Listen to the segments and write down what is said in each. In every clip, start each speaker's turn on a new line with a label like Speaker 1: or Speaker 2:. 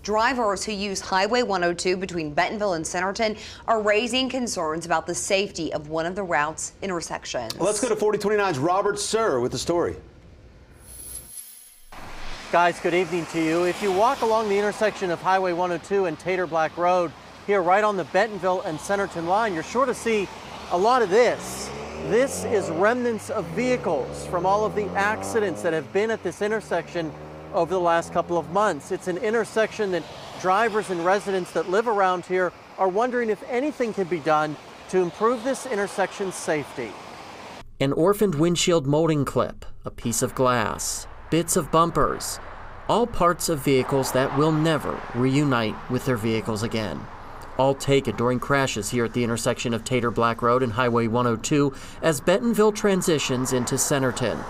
Speaker 1: Drivers who use Highway 102 between Bentonville and Centerton are raising concerns about the safety of one of the route's intersections.
Speaker 2: Well, let's go to 4029's Robert Sir with the story.
Speaker 3: Guys, good evening to you. If you walk along the intersection of Highway 102 and Tater Black Road, here right on the Bentonville and Centerton line, you're sure to see a lot of this. This is remnants of vehicles from all of the accidents that have been at this intersection over the last couple of months. It's an intersection that drivers and residents that live around here are wondering if anything can be done to improve this intersection's safety.
Speaker 4: An orphaned windshield molding clip, a piece of glass, bits of bumpers, all parts of vehicles that will never reunite with their vehicles again. All taken during crashes here at the intersection of Tater Black Road and Highway 102 as Bentonville transitions into Centerton.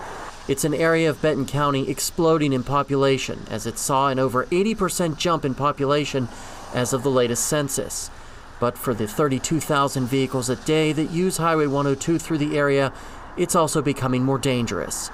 Speaker 4: It's an area of Benton County exploding in population as it saw an over 80% jump in population as of the latest census. But for the 32,000 vehicles a day that use Highway 102 through the area, it's also becoming more dangerous.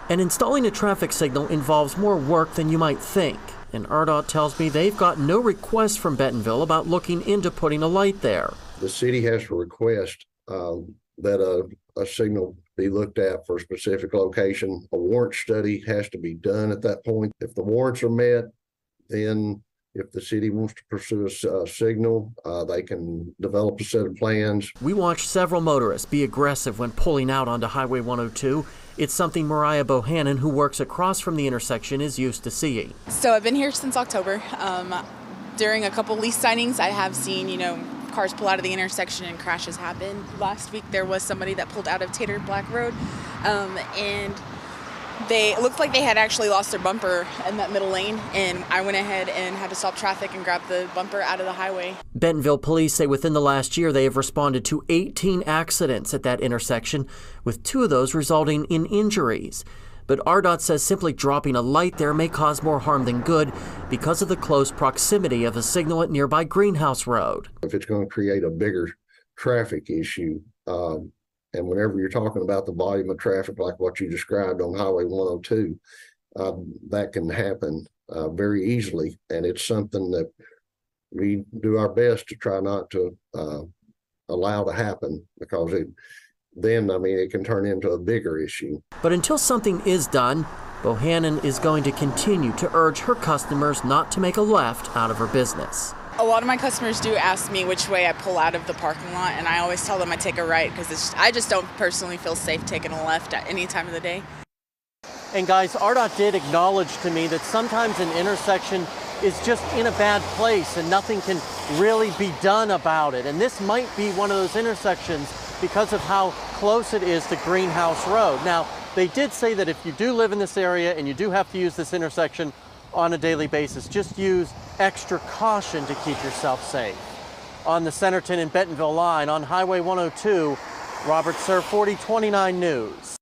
Speaker 4: And installing a traffic signal involves more work than you might think. And RDOT tells me they've got no requests from Bentonville about looking into putting a light there.
Speaker 5: The city has to request that a signal be looked at for a specific location. A warrant study has to be done at that point. If the warrants are met, then if the city wants to pursue a signal, they can develop a set of plans.
Speaker 4: We watched several motorists be aggressive when pulling out onto Highway 102. It's something Mariah Bohannon, who works across from the intersection, is used to seeing.
Speaker 6: So I've been here since October. During a couple lease signings, I have seen, cars pull out of the intersection and crashes happen. Last week there was somebody that pulled out of Tater Black Road, and it looked like they had actually lost their bumper in that middle lane, and I went ahead and had to stop traffic and grab the bumper out of the highway.
Speaker 4: Bentonville police say within the last year they have responded to 18 accidents at that intersection, with 2 of those resulting in injuries. But RDOT says simply dropping a light there may cause more harm than good because of the close proximity of a signal at nearby Greenhouse Road.
Speaker 5: If it's going to create a bigger traffic issue, and whenever you're talking about the volume of traffic like what you described on Highway 102, that can happen very easily. And it's something that we do our best to try not to allow to happen, because it can turn into a bigger issue.
Speaker 4: But until something is done, Bohannon is going to continue to urge her customers not to make a left out of her business.
Speaker 6: A lot of my customers do ask me which way I pull out of the parking lot, and I always tell them I take a right because I just don't personally feel safe taking a left at any time of the day.
Speaker 3: And guys, RDOT did acknowledge to me that sometimes an intersection is just in a bad place and nothing can really be done about it. And this might be one of those intersections because of how close it is to Greenhouse Road. Now, they did say that if you do live in this area and you do have to use this intersection on a daily basis, just use extra caution to keep yourself safe. On the Centerton and Bentonville line on Highway 102, Robert Sir, 4029 News.